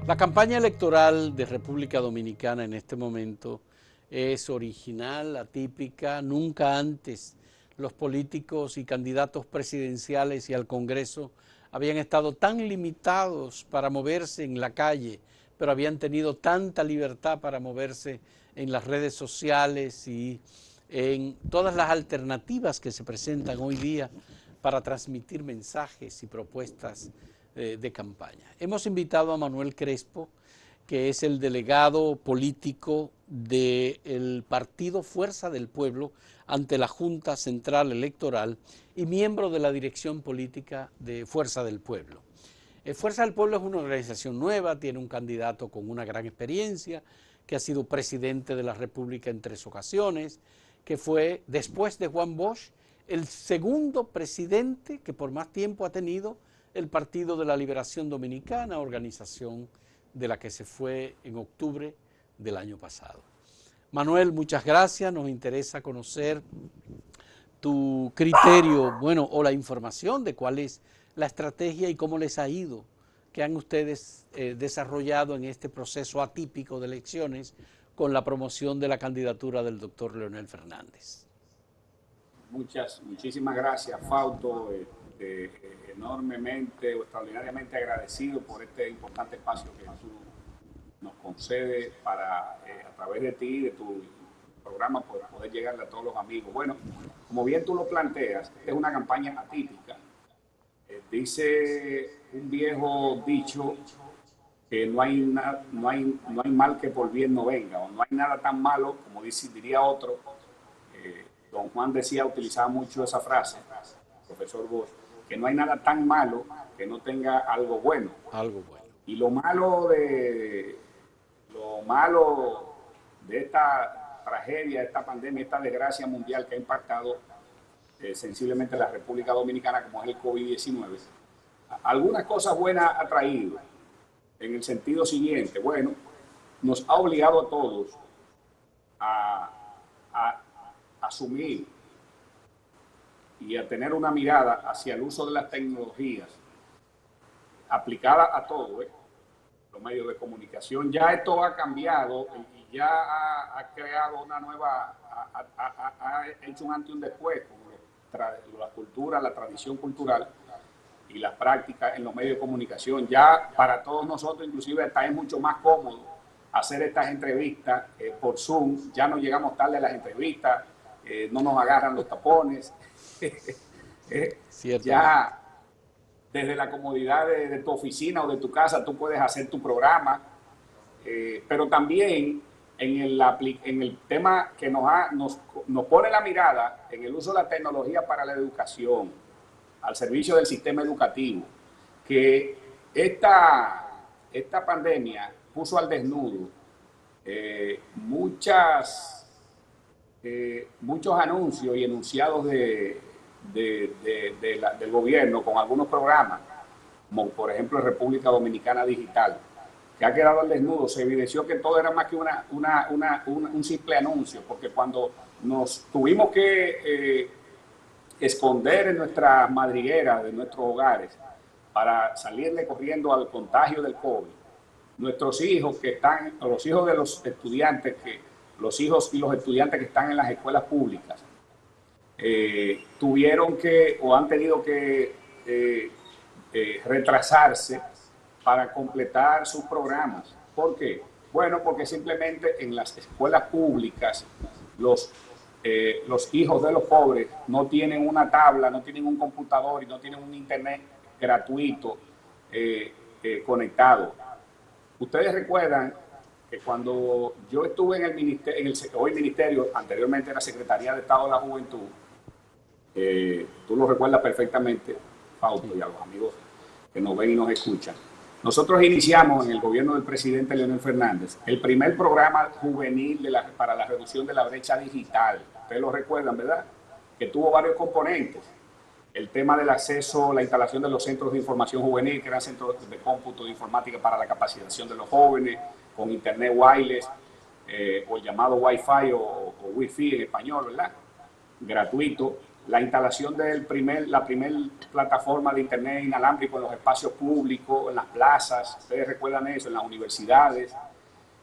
La campaña electoral de República Dominicana en este momento es original, atípica. Nunca antes los políticos y candidatos presidenciales y al Congreso habían estado tan limitados para moverse en la calle, pero habían tenido tanta libertad para moverse en las redes sociales y en todas las alternativas que se presentan hoy día para transmitir mensajes y propuestas de campaña. Hemos invitado a Manuel Crespo, que es el delegado político del partido Fuerza del Pueblo ante la Junta Central Electoral y miembro de la dirección política de Fuerza del Pueblo. Fuerza del Pueblo es una organización nueva, tiene un candidato con una gran experiencia, que ha sido presidente de la República en 3 ocasiones, que fue, después de Juan Bosch, el segundo presidente que por más tiempo ha tenido el Partido de la Liberación Dominicana, organización de la que se fue en octubre del año pasado. Manuel, muchas gracias. Nos interesa conocer tu criterio, bueno, o la información de cuál es la estrategia y cómo les ha ido, que han ustedes desarrollado en este proceso atípico de elecciones con la promoción de la candidatura del doctor Leonel Fernández. Muchísimas gracias, Fausto. Enormemente o extraordinariamente agradecido por este importante espacio que tú nos concedes para, a través de ti, de tu programa, poder llegarle a todos los amigos. Bueno, como bien tú lo planteas, es una campaña atípica. Dice un viejo dicho que no hay mal que por bien no venga, o no hay nada tan malo, como diría otro. Don Juan utilizaba mucho esa frase, profesor Bosch, que no hay nada tan malo que no tenga algo bueno. Algo bueno. Y lo malo de esta tragedia, esta pandemia, esta desgracia mundial que ha impactado sensiblemente la República Dominicana, como es el COVID-19, algunas cosas buenas ha traído, en el sentido siguiente. Bueno, nos ha obligado a todos a asumir y a tener una mirada hacia el uso de las tecnologías aplicada a todo, los medios de comunicación. Ya esto ha cambiado y ya ha creado una nueva, ha hecho un antes y un después con la cultura, la tradición cultural y las prácticas en los medios de comunicación. Ya para todos nosotros, inclusive, hasta es mucho más cómodo hacer estas entrevistas por Zoom. Ya no llegamos tarde a las entrevistas, no nos agarran los tapones. Ya desde la comodidad de tu oficina o de tu casa tú puedes hacer tu programa, pero también en el tema que nos pone la mirada en el uso de la tecnología para la educación, al servicio del sistema educativo, que esta pandemia puso al desnudo muchos anuncios y enunciados del gobierno con algunos programas, como por ejemplo República Dominicana Digital, que ha quedado al desnudo. Se evidenció que todo era más que un simple anuncio, porque cuando nos tuvimos que esconder en nuestras madrigueras de nuestros hogares para salirle corriendo al contagio del COVID, nuestros hijos los hijos de los estudiantes, los hijos y los estudiantes que están en las escuelas públicas, tuvieron que o han tenido que retrasarse para completar sus programas. ¿Por qué? Bueno, porque simplemente en las escuelas públicas los hijos de los pobres no tienen una tabla, no tienen un computador y no tienen un internet gratuito conectado. Ustedes recuerdan que cuando yo estuve en el ministerio, anteriormente era Secretaría de Estado de la Juventud, tú lo recuerdas perfectamente, Fausto, y a los amigos que nos ven y nos escuchan. Nosotros iniciamos en el gobierno del presidente Leonel Fernández el primer programa juvenil para la reducción de la brecha digital. Ustedes lo recuerdan, ¿verdad? Que tuvo varios componentes. El tema del acceso, la instalación de los centros de información juvenil, que eran centros de cómputo de informática para la capacitación de los jóvenes, con internet wireless, o el llamado Wi-Fi o Wi-Fi en español, ¿verdad? Gratuito. la instalación de la primer plataforma de internet inalámbrico en los espacios públicos, en las plazas, ustedes recuerdan eso, en las universidades,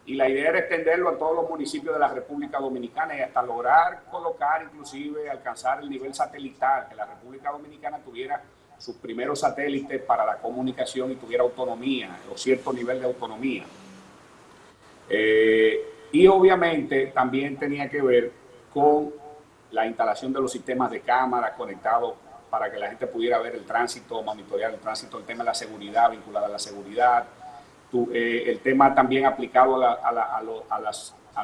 y la idea era extenderlo a todos los municipios de la República Dominicana y hasta lograr colocar, inclusive alcanzar el nivel satelital, que la República Dominicana tuviera sus primeros satélites para la comunicación y tuviera autonomía, o cierto nivel de autonomía. Y obviamente también tenía que ver con la instalación de los sistemas de cámaras conectados para que la gente pudiera ver el tránsito, monitorear el tránsito, el tema de la seguridad, vinculada a la seguridad, el tema también aplicado a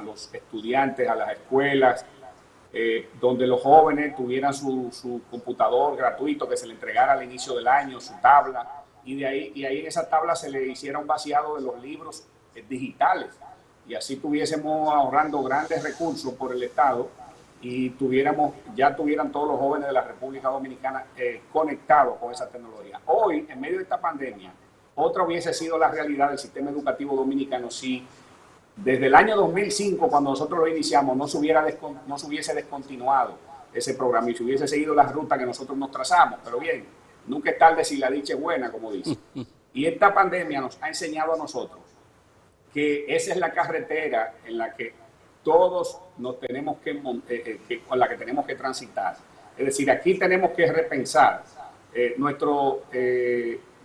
los estudiantes, a las escuelas, donde los jóvenes tuvieran su computador gratuito que se le entregara al inicio del año, su tabla, y ahí en esa tabla se le hiciera un vaciado de los libros digitales, y así estuviésemos ahorrando grandes recursos por el Estado y ya tuvieran todos los jóvenes de la República Dominicana conectados con esa tecnología. Hoy, en medio de esta pandemia, otra hubiese sido la realidad del sistema educativo dominicano si desde el año 2005, cuando nosotros lo iniciamos, no se hubiese descontinuado ese programa y se hubiese seguido la ruta que nosotros nos trazamos. Pero bien, nunca es tarde si la dicha es buena, como dice. Y esta pandemia nos ha enseñado a nosotros que esa es la carretera en la que todos nos tenemos con la que tenemos que transitar. Es decir, aquí tenemos que repensar nuestro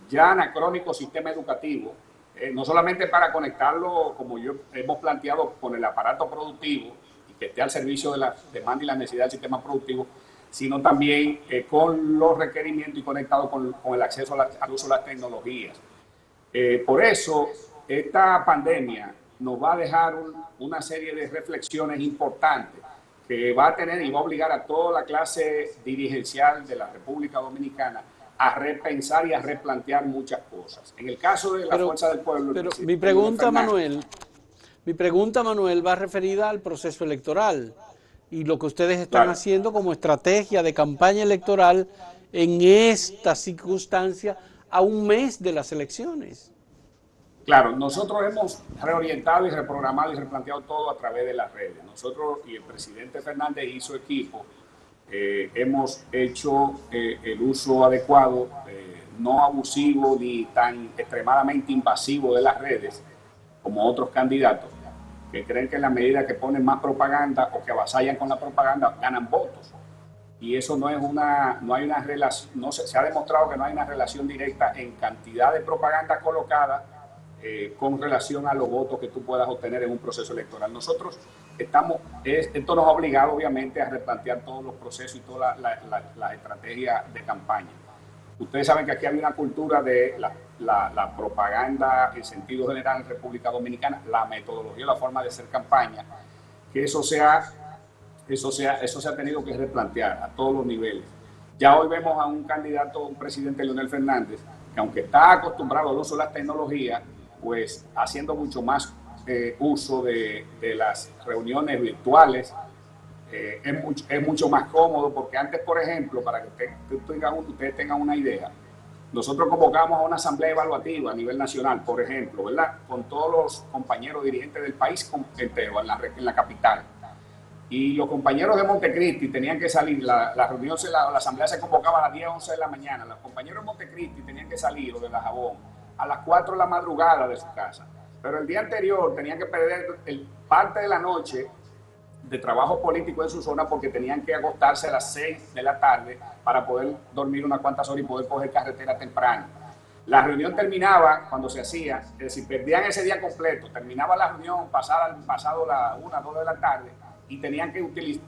ya anacrónico sistema educativo, no solamente para conectarlo, como hemos planteado, con el aparato productivo y que esté al servicio de la demanda y la necesidad del sistema productivo, sino también con los requerimientos y conectado con el acceso al uso de las tecnologías. Por eso, esta pandemia nos va a dejar una serie de reflexiones importantes que va a tener y va a obligar a toda la clase dirigencial de la República Dominicana a repensar y a replantear muchas cosas. En el caso de la Fuerza del Pueblo... Pero mi pregunta, Manuel, va referida al proceso electoral y lo que ustedes están haciendo como estrategia de campaña electoral en esta circunstancia a un mes de las elecciones. Claro, nosotros hemos reorientado y reprogramado y replanteado todo a través de las redes. Nosotros y el presidente Fernández y su equipo hemos hecho el uso adecuado, no abusivo ni tan extremadamente invasivo de las redes como otros candidatos que creen que en la medida que ponen más propaganda o que avasallan con la propaganda ganan votos. Y eso no hay una relación, se ha demostrado que no hay una relación directa en cantidad de propaganda colocada con relación a los votos que tú puedas obtener en un proceso electoral. Nosotros esto nos ha obligado obviamente a replantear todos los procesos y todas las estrategias de campaña. Ustedes saben que aquí hay una cultura de la propaganda en sentido general en República Dominicana, la metodología, la forma de hacer campaña, que eso se ha tenido que replantear a todos los niveles. Ya hoy vemos a un candidato, un presidente Leonel Fernández, que aunque está acostumbrado al uso de las tecnologías, pues haciendo mucho más uso de las reuniones virtuales, es mucho más cómodo, porque antes, por ejemplo, para que ustedes tengan una idea, nosotros convocamos a una asamblea evaluativa a nivel nacional, por ejemplo, ¿verdad? Con todos los compañeros dirigentes del país entero, en la capital. Y los compañeros de Montecristi tenían que salir, la asamblea se convocaba a las 10, 11 de la mañana, los compañeros de Montecristi tenían que salir, o de La Jabón, a las 4 de la madrugada de su casa. Pero el día anterior tenían que perder parte de la noche de trabajo político en su zona porque tenían que acostarse a las 6 de la tarde para poder dormir unas cuantas horas y poder coger carretera temprano. La reunión terminaba cuando se hacía, es decir, perdían ese día completo, terminaba la reunión pasado la 1, 2 de la tarde y tenían que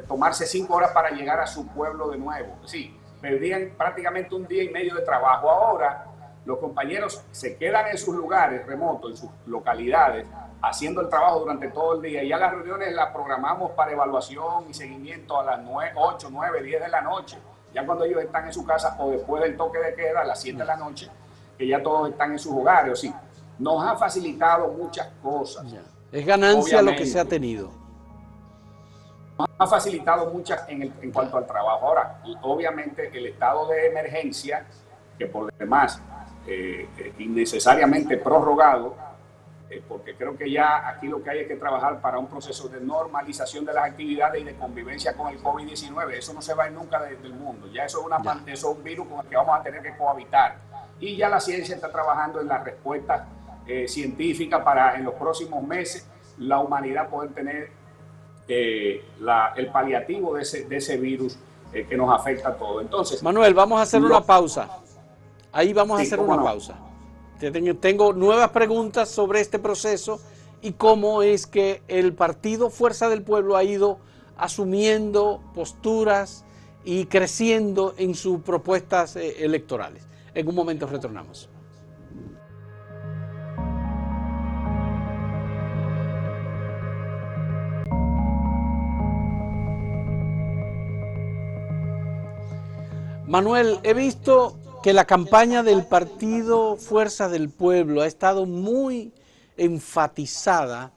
tomarse 5 horas para llegar a su pueblo de nuevo. Sí, perdían prácticamente un día y medio de trabajo. Ahora los compañeros se quedan en sus lugares remotos, en sus localidades, haciendo el trabajo durante todo el día. Y ya las reuniones las programamos para evaluación y seguimiento a las 8, 9, 10 de la noche. Ya cuando ellos están en su casa o después del toque de queda a las 7 de la noche, que ya todos están en sus hogares. Sí, nos ha facilitado muchas cosas. Es ganancia lo que se ha tenido. Nos ha facilitado muchas en cuanto al trabajo. Ahora, obviamente el estado de emergencia, que por demás innecesariamente prorrogado, porque creo que ya aquí lo que hay es que trabajar para un proceso de normalización de las actividades y de convivencia con el COVID-19. Eso no se va a ir nunca del mundo. Ya eso es un virus con el que vamos a tener que cohabitar. Y ya la ciencia está trabajando en las respuestas científicas para en los próximos meses la humanidad poder tener el paliativo de ese virus que nos afecta a todos. Entonces, Manuel, vamos a hacer una pausa. Ahí vamos a hacer una pausa. Tengo nuevas preguntas sobre este proceso y cómo es que el partido Fuerza del Pueblo ha ido asumiendo posturas y creciendo en sus propuestas electorales. En un momento retornamos. Manuel, he visto que la campaña del partido Fuerza del Pueblo ha estado muy enfatizada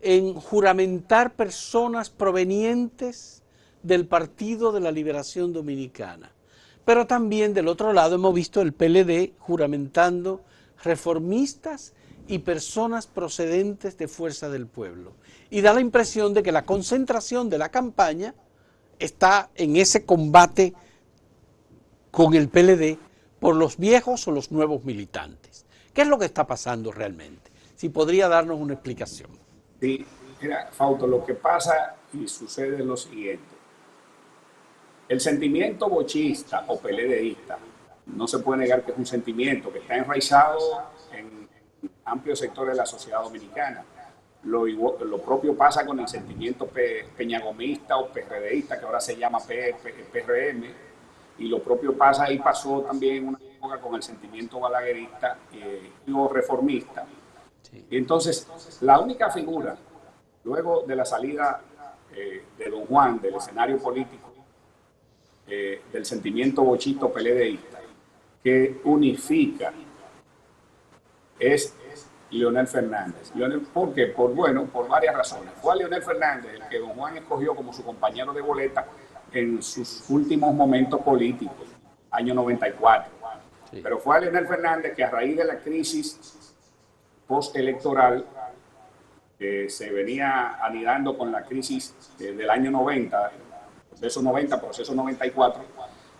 en juramentar personas provenientes del Partido de la Liberación Dominicana. Pero también del otro lado hemos visto el PLD juramentando reformistas y personas procedentes de Fuerza del Pueblo. Y da la impresión de que la concentración de la campaña está en ese combate con el PLD por los viejos o los nuevos militantes. ¿Qué es lo que está pasando realmente? Si podría darnos una explicación. Sí, mira, Fausto, lo que pasa y sucede es lo siguiente. El sentimiento bochista o PLDista no se puede negar que es un sentimiento que está enraizado en amplios sectores de la sociedad dominicana. Lo propio pasa con el sentimiento peñagomista o PRDista, que ahora se llama PRM, y lo propio pasa y pasó también en una época con el sentimiento balaguerista o reformista. Sí. Y entonces, la única figura, luego de la salida de don Juan del escenario político, del sentimiento bochito peledeísta, que unifica, es Leonel Fernández. ¿Por qué? Por varias razones. Fue a Leonel Fernández el que don Juan escogió como su compañero de boleta en sus últimos momentos políticos, año 94. Sí. Pero fue a Leonel Fernández que a raíz de la crisis postelectoral se venía anidando con la crisis del año 90, proceso 94,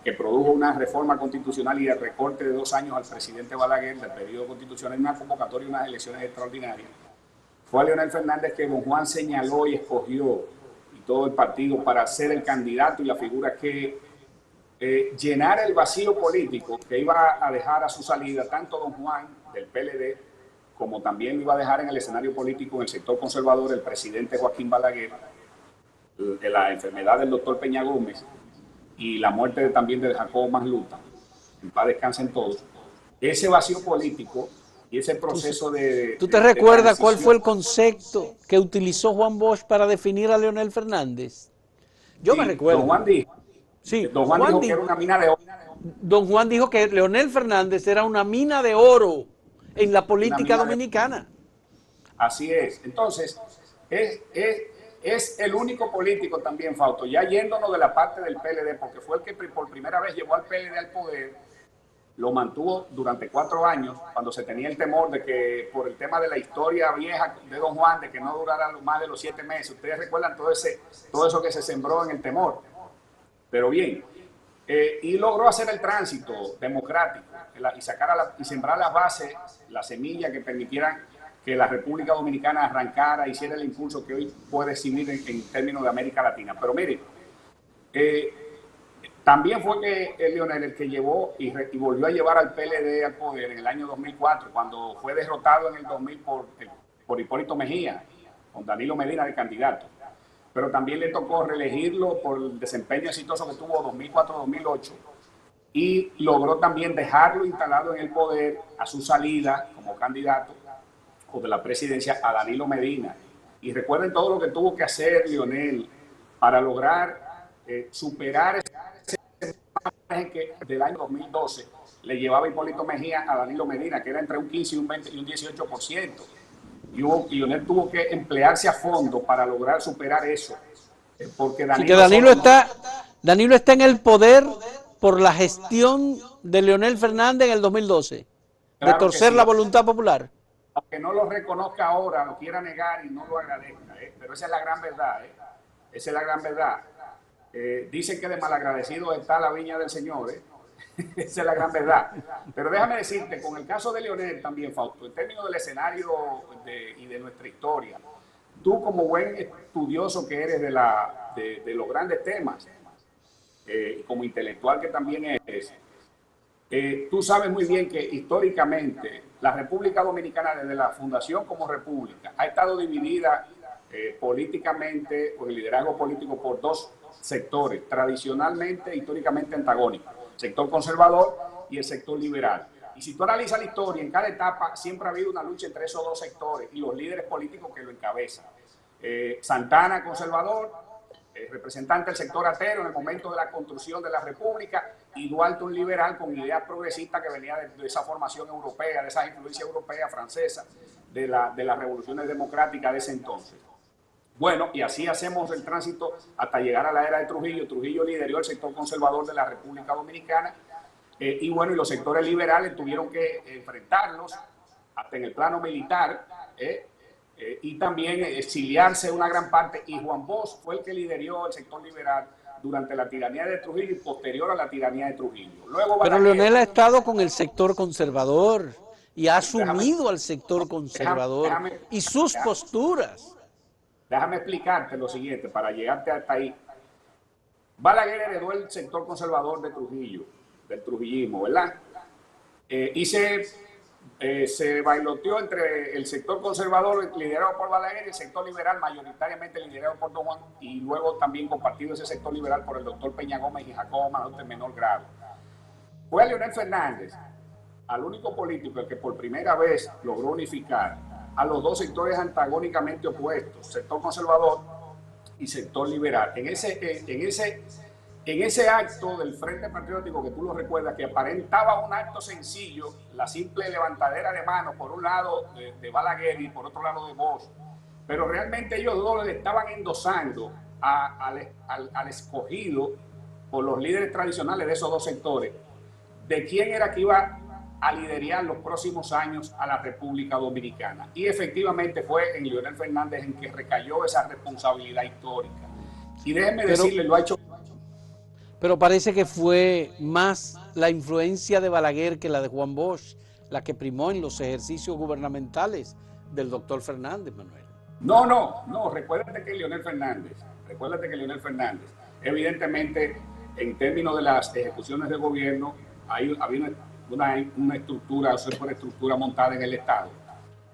que produjo una reforma constitucional y el recorte de 2 años al presidente Balaguer del periodo constitucional, una convocatoria y unas elecciones extraordinarias. Fue a Leonel Fernández que don Juan señaló y escogió todo el partido para ser el candidato y la figura que llenara el vacío político que iba a dejar a su salida tanto don Juan del PLD como también iba a dejar en el escenario político en el sector conservador el presidente Joaquín Balaguer, la enfermedad del doctor Peña Gómez y la muerte también de Jacobo Masluta, en paz descansen todos. Ese vacío político y ese proceso ¿Tú te recuerdas cuál fue el concepto que utilizó Juan Bosch para definir a Leonel Fernández? Yo me recuerdo. Don Juan dijo, don Juan dijo que era una mina de oro. Don Juan dijo que Leonel Fernández era una mina de oro en la política dominicana. Así es. Entonces, es el único político también, Fausto, ya yéndonos de la parte del PLD, porque fue el que por primera vez llevó al PLD al poder. Lo mantuvo durante 4 años, cuando se tenía el temor de que, por el tema de la historia vieja de don Juan, de que no durara más de los 7 meses. Ustedes recuerdan todo eso que se sembró en el temor. Pero bien, y logró hacer el tránsito democrático y sembrar las bases, la semilla que permitieran que la República Dominicana arrancara, hiciera el impulso que hoy puede exhibir en términos de América Latina. Pero mire, también fue que Leonel el que llevó y volvió a llevar al PLD al poder en el año 2004, cuando fue derrotado en el 2000 por Hipólito Mejía, con Danilo Medina de candidato. Pero también le tocó reelegirlo por el desempeño exitoso que tuvo 2004-2008 y logró también dejarlo instalado en el poder a su salida como candidato o de la presidencia a Danilo Medina. Y recuerden todo lo que tuvo que hacer Leonel para lograr superar ese margen que del año 2012 le llevaba Hipólito Mejía a Danilo Medina, que era entre un 15 y un 20 y un 18%. Y Leonel tuvo que emplearse a fondo para lograr superar eso. Porque Danilo está en el poder por la gestión de Leonel Fernández en el 2012, claro, de torcer la voluntad popular. aunque no lo reconozca ahora, lo quiera negar y no lo agradezca, pero esa es la gran verdad, esa es la gran verdad. Dicen que de malagradecido está la viña del Señor, esa es la gran verdad. Pero déjame decirte, con el caso de Leonel también, Fausto, en términos del escenario y de nuestra historia, tú como buen estudioso que eres de los grandes temas, y como intelectual que también eres, tú sabes muy bien que históricamente la República Dominicana, desde la fundación como república, ha estado dividida políticamente, o el liderazgo político, por dos sectores tradicionalmente, históricamente antagónicos: el sector conservador y el sector liberal. Y si tú analizas la historia, en cada etapa siempre ha habido una lucha entre esos dos sectores y los líderes políticos que lo encabezan. Santana, conservador, representante del sector atero en el momento de la construcción de la República, y Duarte, un liberal con ideas progresistas que venía de esa formación europea, de esa influencia europea, francesa, de las revoluciones democráticas de ese entonces. Bueno, y así hacemos el tránsito hasta llegar a la era de Trujillo. Trujillo lideró el sector conservador de la República Dominicana, y bueno, y los sectores liberales tuvieron que enfrentarlos hasta en el plano militar, y también exiliarse una gran parte, y Juan Bosch fue el que lideró el sector liberal durante la tiranía de Trujillo y posterior a la tiranía de Trujillo. Luego Pero Balaguer, Leonel ha estado con el sector conservador y ha déjame, asumido al sector conservador déjame, y sus posturas. déjame explicarte lo siguiente para llegarte hasta ahí. Balaguer heredó el sector conservador de Trujillo, del trujillismo, ¿verdad? Y se bailoteó entre el sector conservador liderado por Balaguer y el sector liberal mayoritariamente liderado por Don Juan, y luego también compartido ese sector liberal por el doctor Peña Gómez y Jacobo Manote en menor grado. Fue a Leonel Fernández, al único político el que por primera vez logró unificar a los dos sectores antagónicamente opuestos, sector conservador y sector liberal. En ese acto del Frente Patriótico, que tú lo recuerdas, que aparentaba un acto sencillo, la simple levantadera de manos, por un lado de Balaguer y por otro lado de Bosch, pero realmente ellos dos le estaban endosando al escogido por los líderes tradicionales de esos dos sectores, de quién era que iba a liderar los próximos años a la República Dominicana. Y efectivamente fue en Leonel Fernández en que recayó esa responsabilidad histórica. Y déjenme decirle, lo ha hecho. Pero parece que fue más la influencia de Balaguer que la de Juan Bosch, la que primó en los ejercicios gubernamentales del doctor Fernández, Manuel. No, recuérdate que Leonel Fernández, evidentemente, en términos de las ejecuciones de gobierno, había una estructura, o superestructura montada en el Estado.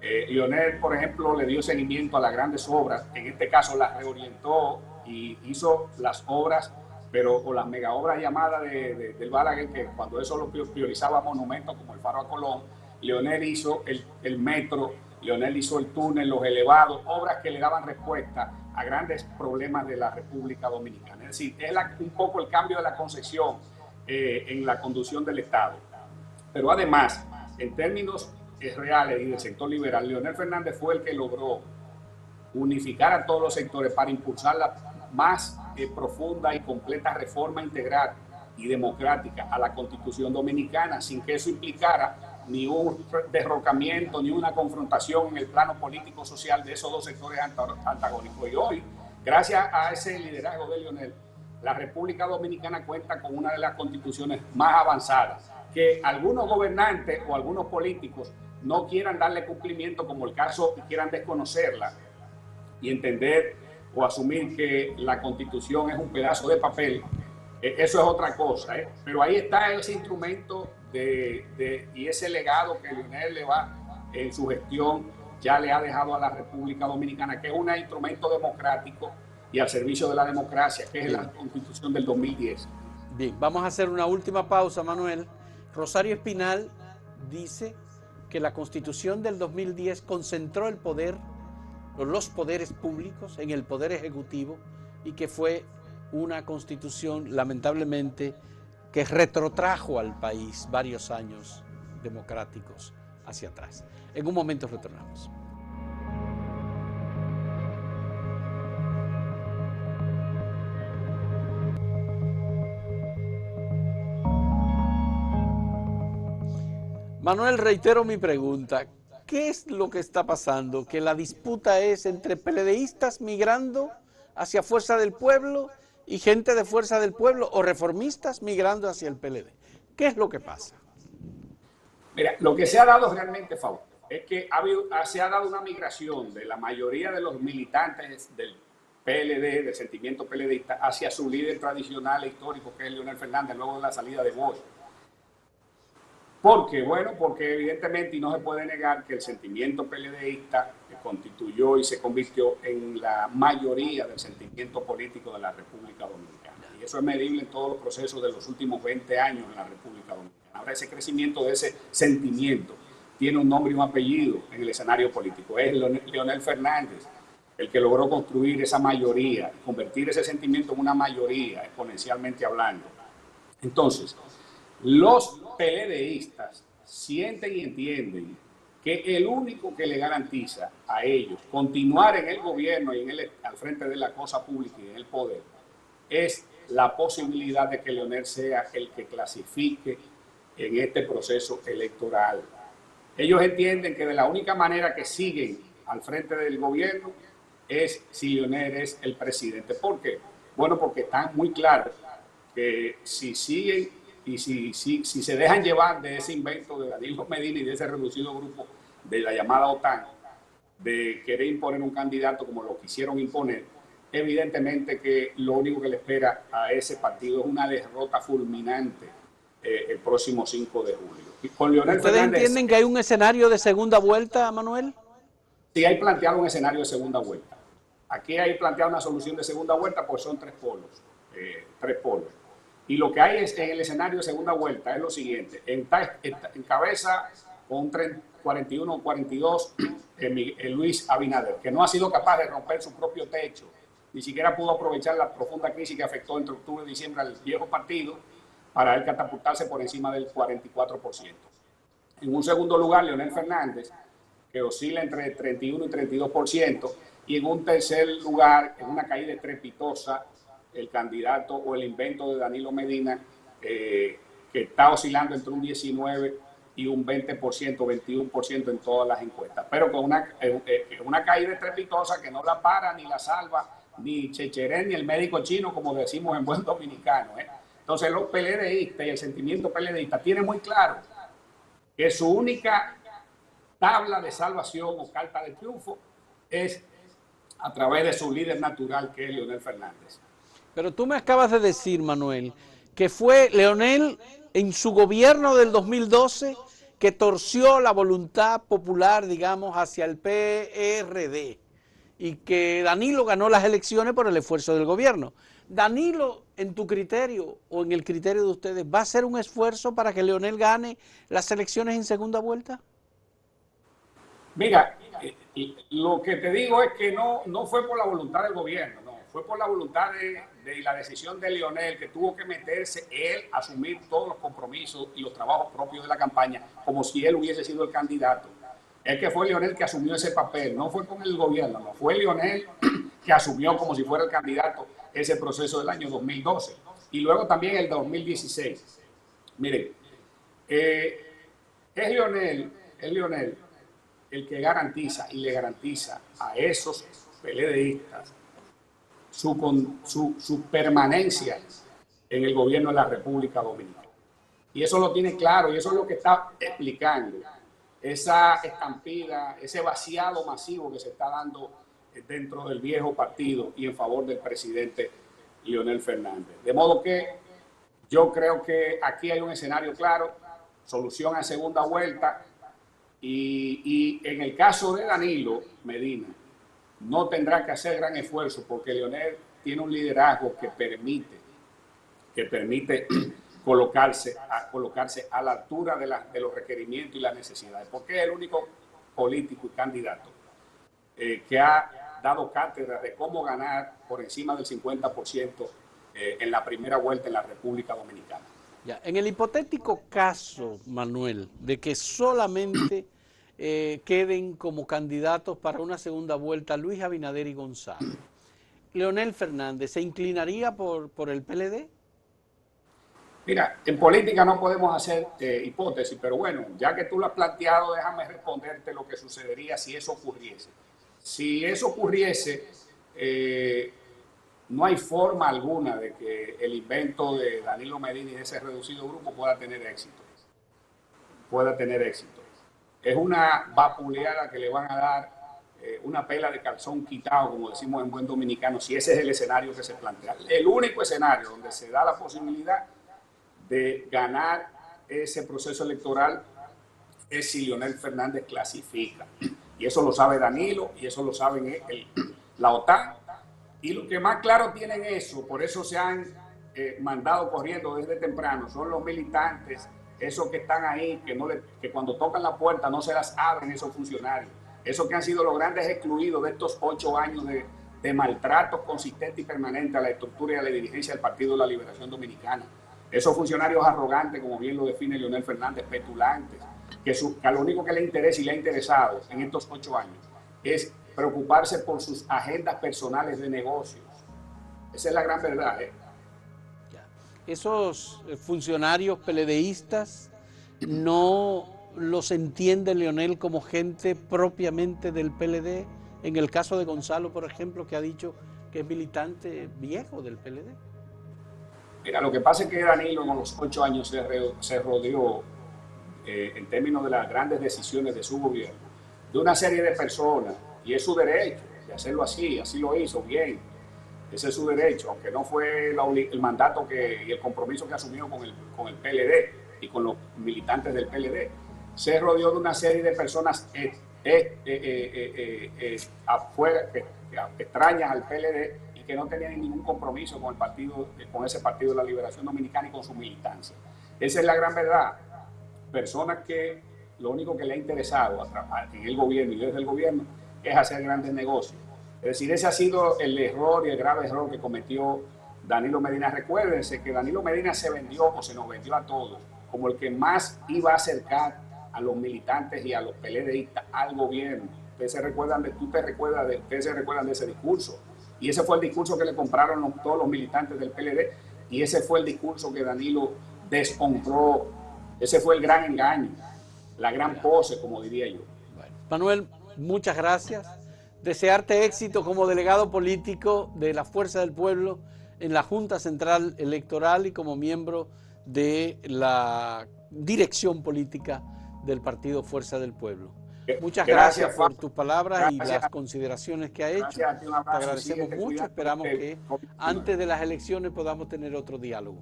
Leonel, por ejemplo, le dio seguimiento a las grandes obras, en este caso las reorientó y hizo las obras, pero o las mega obras llamadas del Balaguer, que cuando eso lo priorizaba monumentos como el Faro a Colón, Leonel hizo el metro, Leonel hizo el túnel, los elevados, obras que le daban respuesta a grandes problemas de la República Dominicana. Es decir, es un poco el cambio de la concepción en la conducción del Estado. Pero además, en términos reales y del sector liberal, Leonel Fernández fue el que logró unificar a todos los sectores para impulsar la más profunda y completa reforma integral y democrática a la Constitución Dominicana, sin que eso implicara ni un derrocamiento ni una confrontación en el plano político-social de esos dos sectores antagónicos. Y hoy, gracias a ese liderazgo de Leonel, la República Dominicana cuenta con una de las constituciones más avanzadas, que algunos gobernantes o algunos políticos no quieran darle cumplimiento, como el caso, y quieran desconocerla y entender o asumir que la Constitución es un pedazo de papel. Eso es otra cosa, pero ahí está ese instrumento y ese legado que Leonel le va en su gestión, ya le ha dejado a la República Dominicana, que es un instrumento democrático y al servicio de la democracia, que es la Constitución del 2010. Bien, vamos a hacer una última pausa, Manuel. Rosario Espinal dice que la Constitución del 2010 concentró el poder, los poderes públicos en el Poder Ejecutivo, y que fue una Constitución, lamentablemente, que retrotrajo al país varios años democráticos hacia atrás. En un momento retornamos. Manuel, reitero mi pregunta. ¿Qué es lo que está pasando? Que la disputa es entre PLDistas migrando hacia Fuerza del Pueblo y gente de Fuerza del Pueblo o reformistas migrando hacia el PLD. ¿Qué es lo que pasa? Mira, lo que se ha dado realmente, Fausto, es que se ha dado una migración de la mayoría de los militantes del PLD, del sentimiento PLDista, hacia su líder tradicional e histórico, que es Leonel Fernández, luego de la salida de Bosch. ¿Por qué? Bueno, porque evidentemente, y no se puede negar, que el sentimiento PLDista constituyó y se convirtió en la mayoría del sentimiento político de la República Dominicana. Y eso es medible en todos los procesos de los últimos 20 años en la República Dominicana. Ahora, ese crecimiento de ese sentimiento tiene un nombre y un apellido en el escenario político. Es Leonel Fernández el que logró construir esa mayoría, convertir ese sentimiento en una mayoría, exponencialmente hablando. Entonces, los PLDistas sienten y entienden que el único que le garantiza a ellos continuar en el gobierno y al frente de la cosa pública y en el poder es la posibilidad de que Leonel sea el que clasifique en este proceso electoral. Ellos entienden que de la única manera que siguen al frente del gobierno es si Leonel es el presidente. ¿Por qué? Bueno, porque están muy claros que si siguen y si se dejan llevar de ese invento de Danilo Medina y de ese reducido grupo de la llamada OTAN, de querer imponer un candidato como lo quisieron imponer, evidentemente que lo único que le espera a ese partido es una derrota fulminante el próximo 5 de julio. Y con Leonel ¿Ustedes Fernández, entienden que hay un escenario de segunda vuelta, Manuel? sí hay planteado un escenario de segunda vuelta. Aquí hay planteado una solución de segunda vuelta, pues son tres polos. Y lo que hay en el escenario de segunda vuelta es lo siguiente: encabeza con un 41-42 Luis Abinader, que no ha sido capaz de romper su propio techo, ni siquiera pudo aprovechar la profunda crisis que afectó entre octubre y diciembre al viejo partido para él catapultarse por encima del 44%. En un segundo lugar, Leonel Fernández, que oscila entre 31 y 32%, y en un tercer lugar, en una caída estrepitosa, el candidato o el invento de Danilo Medina, que está oscilando entre un 19 y un 20%, 21% en todas las encuestas, pero con una caída estrepitosa que no la para ni la salva ni Checherén ni el médico chino, como decimos en buen dominicano. Entonces los PLDistas y el sentimiento PLDista tienen muy claro que su única tabla de salvación o carta de triunfo es a través de su líder natural, que es Leonel Fernández. Pero tú me acabas de decir, Manuel, que fue Leonel en su gobierno del 2012 que torció la voluntad popular, digamos, hacia el PRD y que Danilo ganó las elecciones por el esfuerzo del gobierno. Danilo, en tu criterio o en el criterio de ustedes, ¿va a hacer un esfuerzo para que Leonel gane las elecciones en segunda vuelta? Mira, lo que te digo es que no fue por la voluntad del gobierno, no, fue por la voluntad de la decisión de Leonel, que tuvo que meterse él, asumir todos los compromisos y los trabajos propios de la campaña, como si él hubiese sido el candidato. Es que fue Leonel que asumió ese papel, no fue con el gobierno, no, fue Leonel que asumió como si fuera el candidato ese proceso del año 2012 y luego también el 2016. Miren, es Leonel el que garantiza y le garantiza a esos PLDistas su permanencia en el gobierno de la República Dominicana. Y eso lo tiene claro y eso es lo que está explicando esa estampida, ese vaciado masivo que se está dando dentro del viejo partido y en favor del presidente Leonel Fernández. De modo que yo creo que aquí hay un escenario claro, solución a segunda vuelta, y en el caso de Danilo Medina no tendrá que hacer gran esfuerzo porque Leonel tiene un liderazgo que permite colocarse a la altura de los requerimientos y las necesidades, porque es el único político y candidato que ha dado cátedra de cómo ganar por encima del 50% en la primera vuelta en la República Dominicana. Ya, en el hipotético caso, Manuel, de que solamente queden como candidatos para una segunda vuelta Luis Abinader y Gonzalo, ¿Leonel Fernández se inclinaría por el PLD? Mira, en política no podemos hacer hipótesis, pero bueno, ya que tú lo has planteado, déjame responderte lo que sucedería si eso ocurriese. Si eso ocurriese, eh, no hay forma alguna de que el invento de Danilo Medina y de ese reducido grupo pueda tener éxito. Pueda tener éxito. Es una vapuleada que le van a dar, una pela de calzón quitado, como decimos en buen dominicano, si ese es el escenario que se plantea. El único escenario donde se da la posibilidad de ganar ese proceso electoral es si Leonel Fernández clasifica. Y eso lo sabe Danilo, y eso lo saben la OTAN. Y los que más claro tienen eso, por eso se han mandado corriendo desde temprano, son los militantes, esos que están ahí, que cuando tocan la puerta no se las abren esos funcionarios. Esos que han sido los grandes excluidos de estos 8 años de maltrato consistente y permanente a la estructura y a la dirigencia del Partido de la Liberación Dominicana. Esos funcionarios arrogantes, como bien lo define Leonel Fernández, petulantes, que a lo único que le interesa y le ha interesado en estos 8 años es preocuparse por sus agendas personales de negocios. Esa es la gran verdad. Esos funcionarios peledeístas no los entiende Leonel como gente propiamente del PLD. En el caso de Gonzalo, por ejemplo, que ha dicho que es militante viejo del PLD. Mira, lo que pasa es que Danilo en los 8 años se rodeó, en términos de las grandes decisiones de su gobierno, de una serie de personas, y es su derecho de hacerlo así lo hizo bien, ese es su derecho, aunque no fue el mandato y el compromiso que asumió con el PLD y con los militantes del PLD. Se rodeó de una serie de personas afuera, extrañas al PLD, que no tenían ningún compromiso con el partido, con ese Partido de la Liberación Dominicana y con su militancia. Esa es la gran verdad. Personas que lo único que le ha interesado en el gobierno y desde el gobierno es hacer grandes negocios. Es decir, ese ha sido el error y el grave error que cometió Danilo Medina. Recuérdense que Danilo Medina se vendió, o se nos vendió a todos, como el que más iba a acercar a los militantes y a los PLDistas al gobierno. Ustedes se recuerdan de ese discurso. Y ese fue el discurso que le compraron todos los militantes del PLD, y ese fue el discurso que Danilo deshonró. Ese fue el gran engaño, la gran pose, como diría yo. Bueno, Manuel, muchas gracias. Desearte éxito como delegado político de la Fuerza del Pueblo en la Junta Central Electoral y como miembro de la dirección política del Partido Fuerza del Pueblo. Muchas gracias por tus palabras y las consideraciones que ha hecho. Te agradecemos mucho. Esperamos que antes de las elecciones podamos tener otro diálogo.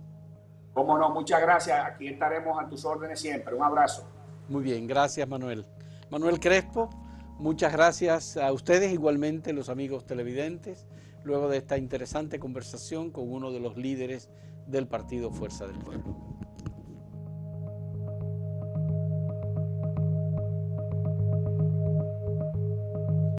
Cómo no, muchas gracias. Aquí estaremos a tus órdenes siempre. Un abrazo. Muy bien, gracias Manuel. Manuel Crespo, muchas gracias a ustedes, igualmente los amigos televidentes, luego de esta interesante conversación con uno de los líderes del Partido Fuerza del Pueblo.